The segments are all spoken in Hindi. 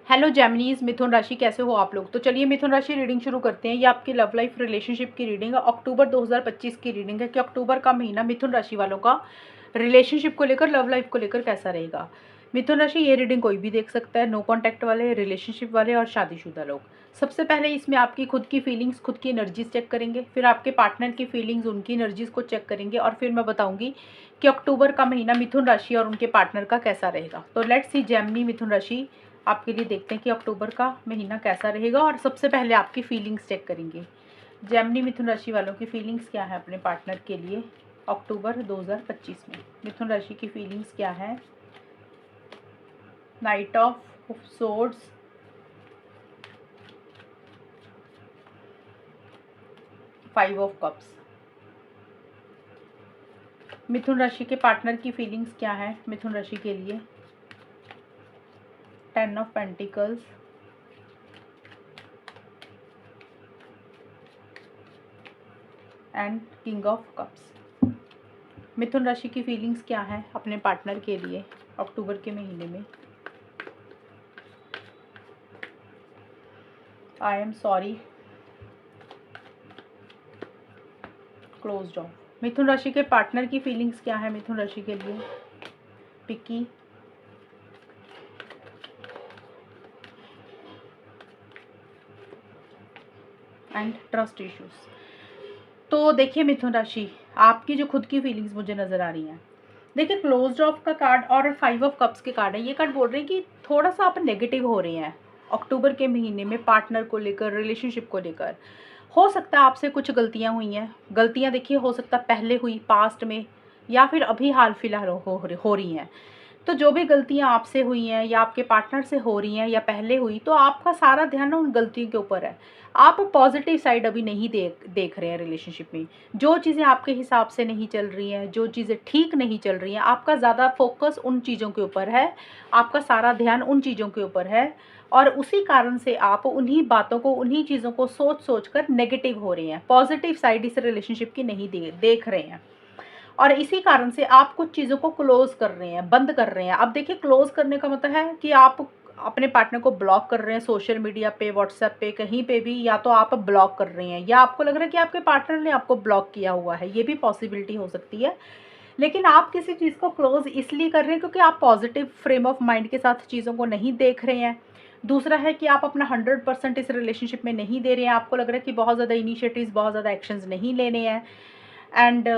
हेलो जेमिनीज, मिथुन राशि कैसे हो आप लोग। तो चलिए मिथुन राशि रीडिंग शुरू करते हैं। ये आपकी लव लाइफ रिलेशनशिप की रीडिंग है। अक्टूबर 2025 की रीडिंग है कि अक्टूबर का महीना मिथुन राशि वालों का रिलेशनशिप को लेकर, लव लाइफ को लेकर कैसा रहेगा। मिथुन राशि ये रीडिंग कोई भी देख सकता है, नो कॉन्टैक्ट वाले, रिलेशनशिप वाले और शादीशुदा लोग। सबसे पहले इसमें आपकी खुद की फीलिंग्स, खुद की एनर्जीज चेक करेंगे, फिर आपके पार्टनर की फीलिंग्स, उनकी एनर्जीज को चेक करेंगे और फिर मैं बताऊंगी कि अक्टूबर का महीना मिथुन राशि और उनके पार्टनर का कैसा रहेगा। तो लेट्स सी जेमिनी मिथुन राशि आपके लिए देखते हैं कि अक्टूबर का महीना कैसा रहेगा। और सबसे पहले आपकी फीलिंग्स चेक करेंगे। जेमिनी मिथुन राशि वालों की फीलिंग्स क्या है अपने पार्टनर के लिए अक्टूबर 2025 में। मिथुन राशि की फीलिंग्स क्या है। Knight of swords, five of cups. मिथुन राशि के पार्टनर की फीलिंग्स क्या है मिथुन राशि के लिए। 10 of pentacles, and king of cups. मिथुन राशि की फीलिंग्स क्या है अपने पार्टनर के लिए अक्टूबर के महीने में। I am sorry, closed off. मिथुन राशि के पार्टनर की फीलिंग्स क्या है मिथुन राशि के लिए। पिकी, एंड ट्रस्ट इश्यूज। तो देखिए मिथुन राशि, आपकी जो खुद की फीलिंग्स मुझे नज़र आ रही हैं। देखिए क्लोज्ड ऑफ का कार्ड और 5 ऑफ कप्स के कार्ड है। ये कार्ड बोल रहे हैं कि थोड़ा सा आप नेगेटिव हो रहे हैं अक्टूबर के महीने में पार्टनर को लेकर, रिलेशनशिप को लेकर। हो सकता है आपसे कुछ गलतियां हुई हैं। गलतियां देखिए हो सकता है पहले हुई, पास्ट में, या फिर अभी हाल फिलहाल हो रही हैं। तो जो भी गलतियां आपसे हुई हैं या आपके पार्टनर से हो रही हैं या पहले हुई, तो आपका सारा ध्यान उन गलतियों के ऊपर है। आप पॉजिटिव साइड अभी नहीं देख रहे हैं रिलेशनशिप में। जो चीज़ें आपके हिसाब से नहीं चल रही हैं, जो चीज़ें ठीक नहीं चल रही हैं, आपका ज़्यादा फोकस उन चीज़ों के ऊपर है, आपका सारा ध्यान उन चीज़ों के ऊपर है। और उसी कारण से आप उन्हीं बातों को, उन्हीं चीज़ों को सोच सोच कर नेगेटिव हो रहे हैं। पॉजिटिव साइड इस रिलेशनशिप की नहीं देख रहे हैं। और इसी कारण से आप कुछ चीज़ों को क्लोज कर रहे हैं, बंद कर रहे हैं। अब देखिए क्लोज करने का मतलब है कि आप अपने पार्टनर को ब्लॉक कर रहे हैं सोशल मीडिया पे, व्हाट्सएप पे, कहीं पे भी, या तो आप ब्लॉक कर रहे हैं या आपको लग रहा है कि आपके पार्टनर ने आपको ब्लॉक किया हुआ है। ये भी पॉसिबिलिटी हो सकती है। लेकिन आप किसी चीज़ को क्लोज इसलिए कर रहे हैं क्योंकि आप पॉजिटिव फ्रेम ऑफ माइंड के साथ चीज़ों को नहीं देख रहे हैं। दूसरा है कि आप अपना 100% इस रिलेशनशिप में नहीं दे रहे हैं। आपको लग रहा है कि बहुत ज़्यादा इनिशिएटिव्स, बहुत ज़्यादा एक्शंस नहीं लेने हैं। एंड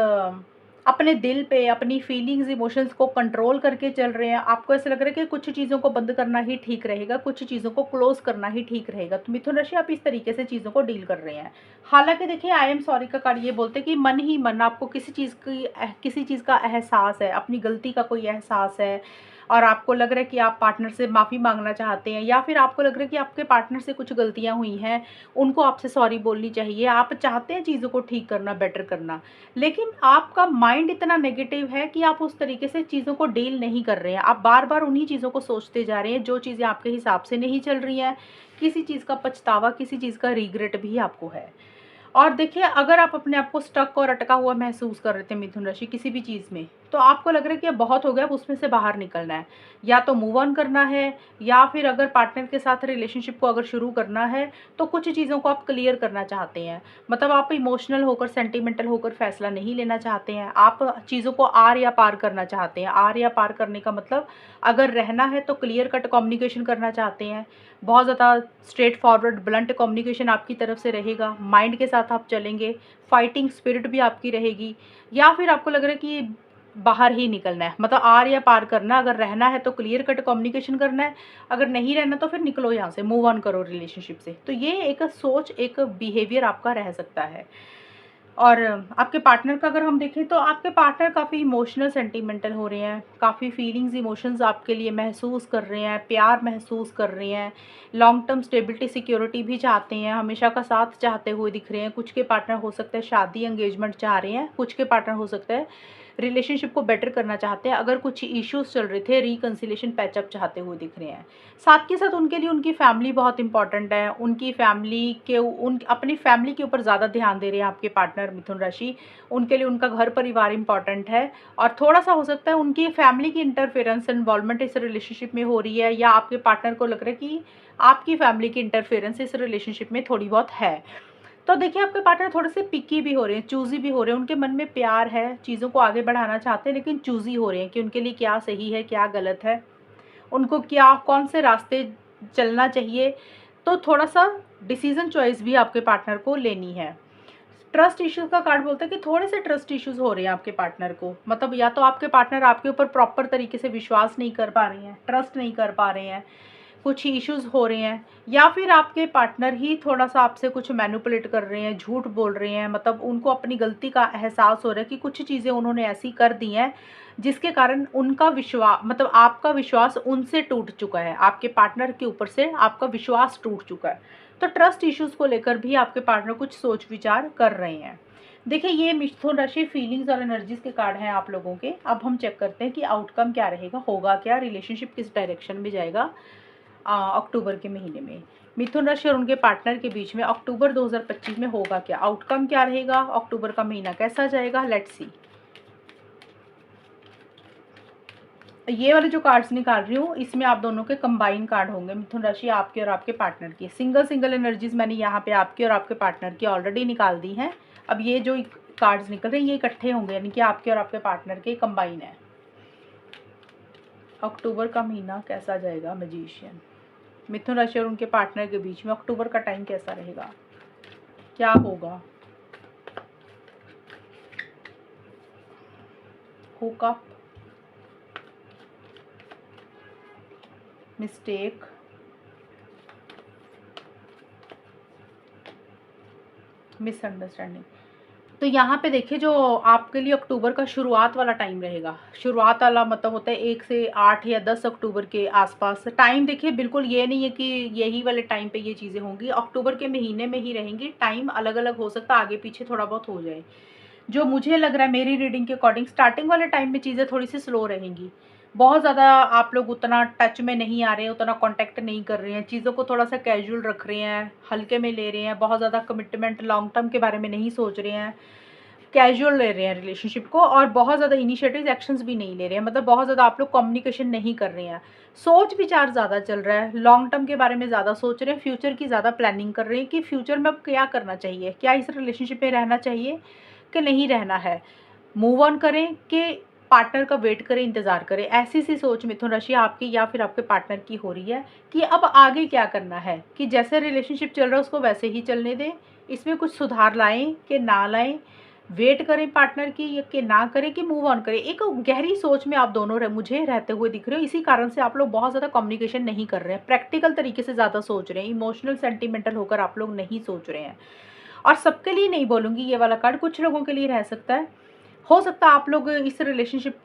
अपने दिल पे, अपनी फीलिंग्स, इमोशंस को कंट्रोल करके चल रहे हैं। आपको ऐसा लग रहा है कि कुछ चीज़ों को बंद करना ही ठीक रहेगा, कुछ चीज़ों को क्लोज करना ही ठीक रहेगा। तो मिथुन राशि आप इस तरीके से चीज़ों को डील कर रहे हैं। हालांकि देखिए आई एम सॉरी का कार्ड ये बोलते हैं कि मन ही मन आपको किसी चीज़ का एहसास है, अपनी गलती का कोई एहसास है, और आपको लग रहा है कि आप पार्टनर से माफ़ी मांगना चाहते हैं, या फिर आपको लग रहा है कि आपके पार्टनर से कुछ गलतियाँ हुई हैं, उनको आपसे सॉरी बोलनी चाहिए। आप चाहते हैं चीज़ों को ठीक करना, बेटर करना, लेकिन आपका माइंड इतना नेगेटिव है कि आप उस तरीके से चीज़ों को डील नहीं कर रहे हैं। आप बार बार उन्हीं चीज़ों को सोचते जा रहे हैं जो चीज़ें आपके हिसाब से नहीं चल रही हैं। किसी चीज़ का पछतावा, किसी चीज़ का रिग्रेट भी आपको है। और देखिए अगर आप अपने आप को स्टक और अटका हुआ महसूस कर रहे थे मिथुन राशि किसी भी चीज़ में, तो आपको लग रहा है कि अब बहुत हो गया, अब उसमें से बाहर निकलना है, या तो मूव ऑन करना है, या फिर अगर पार्टनर के साथ रिलेशनशिप को अगर शुरू करना है तो कुछ चीज़ों को आप क्लियर करना चाहते हैं। मतलब आप इमोशनल होकर, सेंटिमेंटल होकर फैसला नहीं लेना चाहते हैं। आप चीज़ों को आर या पार करना चाहते हैं। आर या पार करने का मतलब अगर रहना है तो क्लियर कट कम्युनिकेशन करना चाहते हैं। बहुत ज़्यादा स्ट्रेट फॉरवर्ड, ब्लंट कम्युनिकेशन आपकी तरफ से रहेगा। माइंड के साथ आप चलेंगे, फाइटिंग स्पिरिट भी आपकी रहेगी। या फिर आपको लग रहा है कि बाहर ही निकलना है, मतलब आर या पार करना। अगर रहना है तो क्लियर कट कम्युनिकेशन करना है, अगर नहीं रहना तो फिर निकलो यहाँ से, मूव ऑन करो रिलेशनशिप से। तो ये एक सोच, एक बिहेवियर आपका रह सकता है। और आपके पार्टनर का अगर हम देखें तो आपके पार्टनर काफ़ी इमोशनल, सेंटिमेंटल हो रहे हैं, काफ़ी फीलिंग्स, इमोशंस आपके लिए महसूस कर रहे हैं, प्यार महसूस कर रहे हैं, लॉन्ग टर्म स्टेबिलिटी, सिक्योरिटी भी चाहते हैं, हमेशा का साथ चाहते हुए दिख रहे हैं। कुछ के पार्टनर हो सकता है शादी, एंगेजमेंट चाह रहे हैं, कुछ के पार्टनर हो सकता है रिलेशनशिप को बेटर करना चाहते हैं, अगर कुछ इश्यूज चल रहे थे रिकंसिलेशन पैचअप चाहते हुए दिख रहे हैं। साथ के साथ उनके लिए उनकी फैमिली बहुत इंपॉर्टेंट है, उनकी फैमिली के अपनी फैमिली के ऊपर ज़्यादा ध्यान दे रहे हैं आपके पार्टनर मिथुन राशि। उनके लिए उनका घर परिवार इंपॉर्टेंट है, और थोड़ा सा हो सकता है उनकी फैमिली की इंटरफेरेंस इन्वॉल्वमेंट इस रिलेशनशिप में हो रही है, या आपके पार्टनर को लग रहा है कि आपकी फैमिली की इंटरफेरेंस इस रिलेशनशिप में थोड़ी बहुत है। तो देखिए आपके पार्टनर थोड़े से पिकी भी हो रहे हैं, चूज़ी भी हो रहे हैं, उनके मन में प्यार है, चीज़ों को आगे बढ़ाना चाहते हैं, लेकिन चूज़ी हो रहे हैं कि उनके लिए क्या सही है क्या गलत है, उनको क्या कौन से रास्ते चलना चाहिए। तो थोड़ा सा डिसीजन चॉइस भी आपके पार्टनर को लेनी है। ट्रस्ट इश्यूज का कार्ड बोलता है कि थोड़े से ट्रस्ट इश्यूज हो रहे हैं आपके पार्टनर को, मतलब या तो आपके पार्टनर आपके ऊपर प्रॉपर तरीके से विश्वास नहीं कर पा रहे हैं, ट्रस्ट नहीं कर पा रहे हैं, कुछ इश्यूज हो रहे हैं, या फिर आपके पार्टनर ही थोड़ा सा आपसे कुछ मैनिपुलेट कर रहे हैं, झूठ बोल रहे हैं, मतलब उनको अपनी गलती का एहसास हो रहा है कि कुछ चीज़ें उन्होंने ऐसी कर दी हैं जिसके कारण उनका विश्वास, मतलब आपका विश्वास उनसे टूट चुका है, आपके पार्टनर के ऊपर से आपका विश्वास टूट चुका है। तो ट्रस्ट इश्यूज़ को लेकर भी आपके पार्टनर कुछ सोच विचार कर रहे हैं। देखिए ये मिथुन राशि फीलिंग्स और एनर्जीज के कार्ड हैं आप लोगों के। अब हम चेक करते हैं कि आउटकम क्या रहेगा, होगा क्या, रिलेशनशिप किस डायरेक्शन में जाएगा अक्टूबर के महीने में मिथुन राशि और उनके पार्टनर के बीच में अक्टूबर 2025 में होगा क्या, आउटकम क्या रहेगा, अक्टूबर का महीना कैसा जाएगा, लेट्स सी। ये वाले जो कार्ड्स निकाल रही हूँ इसमें आप दोनों के कंबाइन कार्ड होंगे, मिथुन राशि आपके और आपके पार्टनर की। सिंगल सिंगल एनर्जीज मैंने यहाँ पे आपके और आपके पार्टनर की ऑलरेडी निकाल दी हैं। अब ये जो कार्ड्स निकल रहे हैं ये इकट्ठे होंगे, यानी कि आपके और आपके पार्टनर के कंबाइन है। अक्टूबर का महीना कैसा जाएगा, मैजिशियन। मिथुन राशि और उनके पार्टनर के बीच में अक्टूबर का टाइम कैसा रहेगा, क्या होगा, हुकअप, मिस्टेक, मिसअंडरस्टैंडिंग। तो यहाँ पे देखिए जो आपके लिए अक्टूबर का शुरुआत वाला टाइम रहेगा, शुरुआत वाला मतलब होता है 1 से 8 या 10 अक्टूबर के आसपास टाइम। देखिए बिल्कुल ये नहीं है कि यही वाले टाइम पे ये चीज़ें होंगी, अक्टूबर के महीने में ही रहेंगी। टाइम अलग अलग हो सकता है, आगे पीछे थोड़ा बहुत हो जाए। जो मुझे लग रहा है मेरी रीडिंग के अकॉर्डिंग स्टार्टिंग वाले टाइम में चीज़ें थोड़ी सी स्लो रहेंगी, बहुत ज़्यादा आप लोग उतना टच में नहीं आ रहे हैं, उतना कांटेक्ट नहीं कर रहे हैं, चीज़ों को थोड़ा सा कैजुअल रख रहे हैं, हल्के में ले रहे हैं, बहुत ज़्यादा कमिटमेंट लॉन्ग टर्म के बारे में नहीं सोच रहे हैं, कैजुअल ले रहे हैं रिलेशनशिप को, और बहुत ज़्यादा इनिशिएटिव एक्शंस भी नहीं ले रहे हैं, मतलब बहुत ज़्यादा आप लोग कम्युनिकेशन नहीं कर रहे हैं, सोच विचार ज़्यादा चल रहा है, लॉन्ग टर्म के बारे में ज़्यादा सोच रहे हैं, फ्यूचर की ज़्यादा प्लानिंग कर रहे हैं कि फ्यूचर में अब क्या करना चाहिए, क्या इस रिलेशनशिप में रहना चाहिए कि नहीं रहना है, मूव ऑन करें कि पार्टनर का वेट करें, इंतज़ार करें। ऐसी सी सोच मिथुन राशि आपकी या फिर आपके पार्टनर की हो रही है कि अब आगे क्या करना है, कि जैसे रिलेशनशिप चल रहा है उसको वैसे ही चलने दें, इसमें कुछ सुधार लाएं कि ना लाएं, वेट करें पार्टनर की या कि ना करें, कि मूव ऑन करें। एक गहरी सोच में आप दोनों मुझे रहते हुए दिख रहे हो, इसी कारण से आप लोग बहुत ज़्यादा कम्युनिकेशन नहीं कर रहे हैं, प्रैक्टिकल तरीके से ज़्यादा सोच रहे हैं, इमोशनल सेंटिमेंटल होकर आप लोग नहीं सोच रहे हैं। और सबके लिए नहीं बोलूँगी ये वाला कार्ड, कुछ लोगों के लिए रह सकता है। हो सकता है आप लोग इस रिलेशनशिप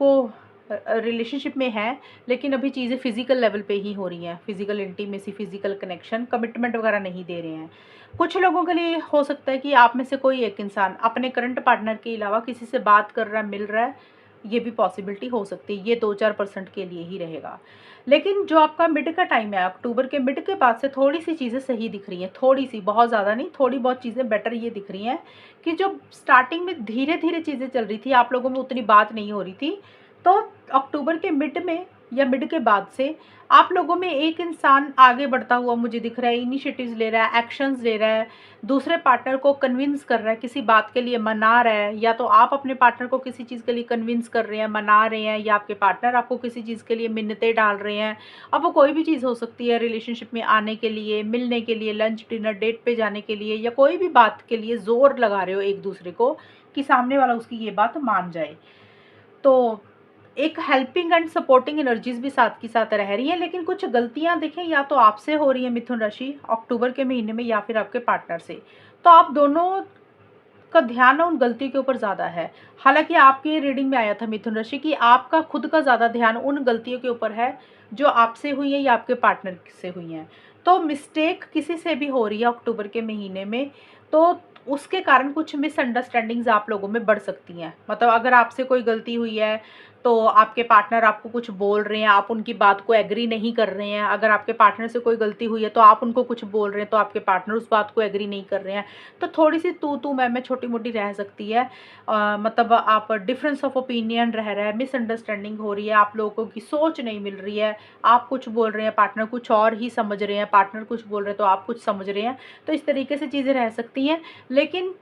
में हैं, लेकिन अभी चीज़ें फिजिकल लेवल पे ही हो रही हैं, physical intimacy, physical connection, commitment वगैरह नहीं दे रहे हैं। कुछ लोगों के लिए हो सकता है कि आप में से कोई एक इंसान अपने करंट पार्टनर के अलावा किसी से बात कर रहा है, मिल रहा है, ये भी पॉसिबिलिटी हो सकती है। ये 2-4% के लिए ही रहेगा। लेकिन जो आपका मिड का टाइम है, अक्टूबर के मिड के बाद से थोड़ी सी चीज़ें सही दिख रही हैं, थोड़ी सी, बहुत ज़्यादा नहीं, थोड़ी बहुत चीज़ें बेटर ये दिख रही हैं कि जो स्टार्टिंग में धीरे धीरे चीज़ें चल रही थी, आप लोगों में उतनी बात नहीं हो रही थी, तो अक्टूबर के मिड में या मिड के बाद से आप लोगों में एक इंसान आगे बढ़ता हुआ मुझे दिख रहा है, इनिशिएटिव्स ले रहा है, एक्शंस ले रहा है, दूसरे पार्टनर को कन्विंस कर रहा है, किसी बात के लिए मना रहा है, या तो आप अपने पार्टनर को किसी चीज़ के लिए कन्विंस कर रहे हैं, मना रहे हैं, या आपके पार्टनर आपको किसी चीज़ के लिए मिन्नतें डाल रहे हैं। अब वो कोई भी चीज़ हो सकती है, रिलेशनशिप में आने के लिए, मिलने के लिए, लंच डिनर डेट पे जाने के लिए, या कोई भी बात के लिए ज़ोर लगा रहे हो एक दूसरे को कि सामने वाला उसकी ये बात मान जाए। तो एक हेल्पिंग एंड सपोर्टिंग एनर्जीज भी साथ की साथ रह रही हैं, लेकिन कुछ गलतियां देखें या तो आपसे हो रही है मिथुन राशि अक्टूबर के महीने में, या फिर आपके पार्टनर से। तो आप दोनों का ध्यान उन गलती के ऊपर ज़्यादा है। हालांकि आपकी रीडिंग में आया था मिथुन राशि कि आपका खुद का ज़्यादा ध्यान उन गलतियों के ऊपर है जो आपसे हुई है या आपके पार्टनर से हुई हैं। तो मिस्टेक किसी से भी हो रही है अक्टूबर के महीने में, तो उसके कारण कुछ मिसअंडरस्टैंडिंग्स आप लोगों में बढ़ सकती हैं। मतलब अगर आपसे कोई गलती हुई है तो आपके पार्टनर आपको कुछ बोल रहे हैं, आप उनकी बात को एग्री नहीं कर रहे हैं। अगर आपके पार्टनर से कोई गलती हुई है तो आप उनको कुछ बोल रहे हैं तो आपके पार्टनर उस बात को एग्री नहीं कर रहे हैं। तो थोड़ी सी तू मैं छोटी मोटी रह सकती है। मतलब आप डिफरेंस ऑफ ओपिनियन रह रहा है, मिसअंडरस्टैंडिंग हो रही है, आप लोगों की सोच नहीं मिल रही है। आप कुछ बोल रहे हैं, पार्टनर कुछ और ही समझ रहे हैं, पार्टनर कुछ बोल रहे हैं तो आप कुछ समझ रहे हैं। तो इस तरीके से चीज़ें रह सकती हैं। लेकिन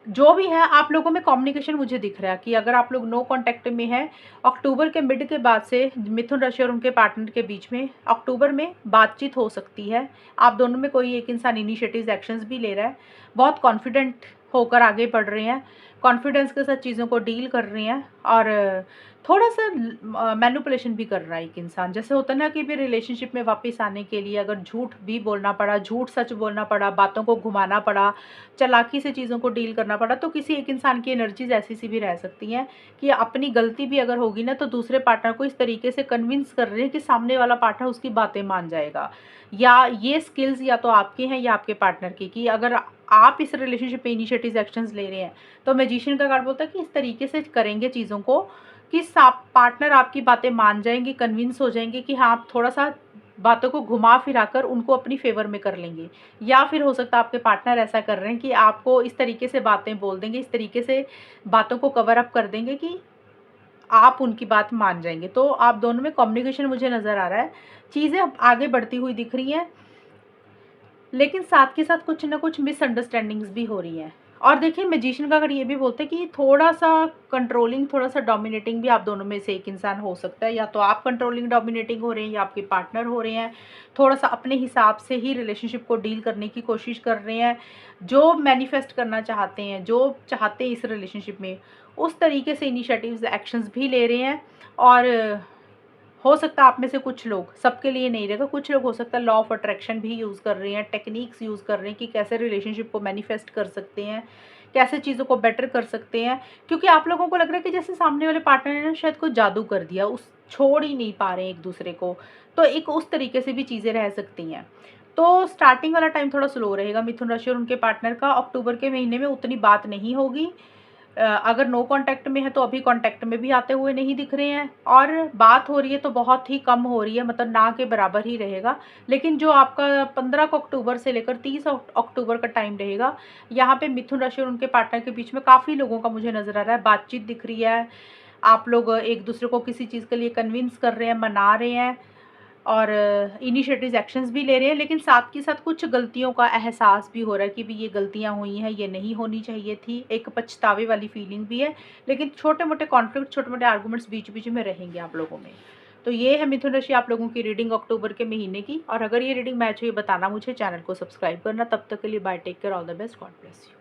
जो भी है आप लोगों में कम्युनिकेशन मुझे दिख रहा है कि अगर आप लोग नो कांटेक्ट में हैं, अक्टूबर के मिड के बाद से मिथुन राशि और उनके पार्टनर के बीच में अक्टूबर में बातचीत हो सकती है। आप दोनों में कोई एक इंसान इनिशिएटिव्स एक्शंस भी ले रहा है, बहुत कॉन्फिडेंट होकर आगे बढ़ रहे हैं, कॉन्फिडेंस के साथ चीज़ों को डील कर रहे हैं और थोड़ा सा मैनिपुलेशन भी कर रहा है एक इंसान। जैसे होता है ना कि भी रिलेशनशिप में वापस आने के लिए अगर झूठ भी बोलना पड़ा, झूठ सच बोलना पड़ा, बातों को घुमाना पड़ा, चालाकी से चीज़ों को डील करना पड़ा, तो किसी एक इंसान की एनर्जीज ऐसी सी भी रह सकती हैं कि अपनी गलती भी अगर होगी ना तो दूसरे पार्टनर को इस तरीके से कन्विंस कर रहे हैं कि सामने वाला पार्टनर उसकी बातें मान जाएगा। या ये स्किल्स या तो आपके हैं या आपके पार्टनर की, कि अगर आप इस रिलेशनशिप में इनिशिएटिव एक्शंस ले रहे हैं तो मैजिशियन का कार्ड बोलता है कि इस तरीके से करेंगे चीज़ों को कि पार्टनर आपकी बातें मान जाएंगे, कन्विंस हो जाएंगे कि हाँ आप थोड़ा सा बातों को घुमा फिरा कर उनको अपनी फेवर में कर लेंगे। या फिर हो सकता है आपके पार्टनर ऐसा कर रहे हैं कि आपको इस तरीके से बातें बोल देंगे, इस तरीके से बातों को कवर अप कर देंगे कि आप उनकी बात मान जाएंगे। तो आप दोनों में कम्युनिकेशन मुझे नज़र आ रहा है, चीज़ें आगे बढ़ती हुई दिख रही हैं, लेकिन साथ के साथ कुछ ना कुछ मिसअंडरस्टैंडिंग्स भी हो रही हैं। और देखिए मैजिशियन का अगर ये भी बोलते हैं कि थोड़ा सा कंट्रोलिंग, थोड़ा सा डोमिनेटिंग भी आप दोनों में से एक इंसान हो सकता है। या तो आप कंट्रोलिंग डोमिनेटिंग हो रहे हैं या आपके पार्टनर हो रहे हैं, थोड़ा सा अपने हिसाब से ही रिलेशनशिप को डील करने की कोशिश कर रहे हैं। जो मैनिफेस्ट करना चाहते हैं, जो चाहते हैं इस रिलेशनशिप में, उस तरीके से इनिशिएटिव्स एक्शंस भी ले रहे हैं। और हो सकता है आप में से कुछ लोग, सबके लिए नहीं रहेगा, कुछ लोग हो सकता है लॉ ऑफ अट्रैक्शन भी यूज़ कर रहे हैं, टेक्निक्स यूज़ कर रहे हैं कि कैसे रिलेशनशिप को मैनिफेस्ट कर सकते हैं, कैसे चीज़ों को बेटर कर सकते हैं। क्योंकि आप लोगों को लग रहा है कि जैसे सामने वाले पार्टनर ने ना शायद कोई जादू कर दिया, उस छोड़ ही नहीं पा रहे हैं एक दूसरे को। तो एक उस तरीके से भी चीज़ें रह सकती हैं। तो स्टार्टिंग वाला टाइम थोड़ा स्लो रहेगा मिथुन राशि और उनके पार्टनर का। अक्टूबर के महीने में उतनी बात नहीं होगी। अगर नो कांटेक्ट में है तो अभी कांटेक्ट में भी आते हुए नहीं दिख रहे हैं, और बात हो रही है तो बहुत ही कम हो रही है, मतलब ना के बराबर ही रहेगा। लेकिन जो आपका 15 अक्टूबर से लेकर 30 अक्टूबर का टाइम रहेगा, यहाँ पे मिथुन राशि और उनके पार्टनर के बीच में काफ़ी लोगों का मुझे नज़र आ रहा है, बातचीत दिख रही है। आप लोग एक दूसरे को किसी चीज़ के लिए कन्विंस कर रहे हैं, मना रहे हैं और इनिशिएटिव एक्शंस भी ले रहे हैं। लेकिन साथ के साथ कुछ गलतियों का एहसास भी हो रहा है कि भी ये गलतियां हुई हैं, ये नहीं होनी चाहिए थी, एक पछतावे वाली फीलिंग भी है। लेकिन छोटे मोटे कॉन्फ्लिक्ट, छोटे मोटे आर्गूमेंट्स बीच बीच में रहेंगे आप लोगों में। तो ये है मिथुन राशि आप लोगों की रीडिंग अक्टूबर के महीने की। और अगर ये रीडिंग मैच हुई बताना मुझे, चैनल को सब्सक्राइब करना। तब तक के लिए bye, take care, all the best, God bless you.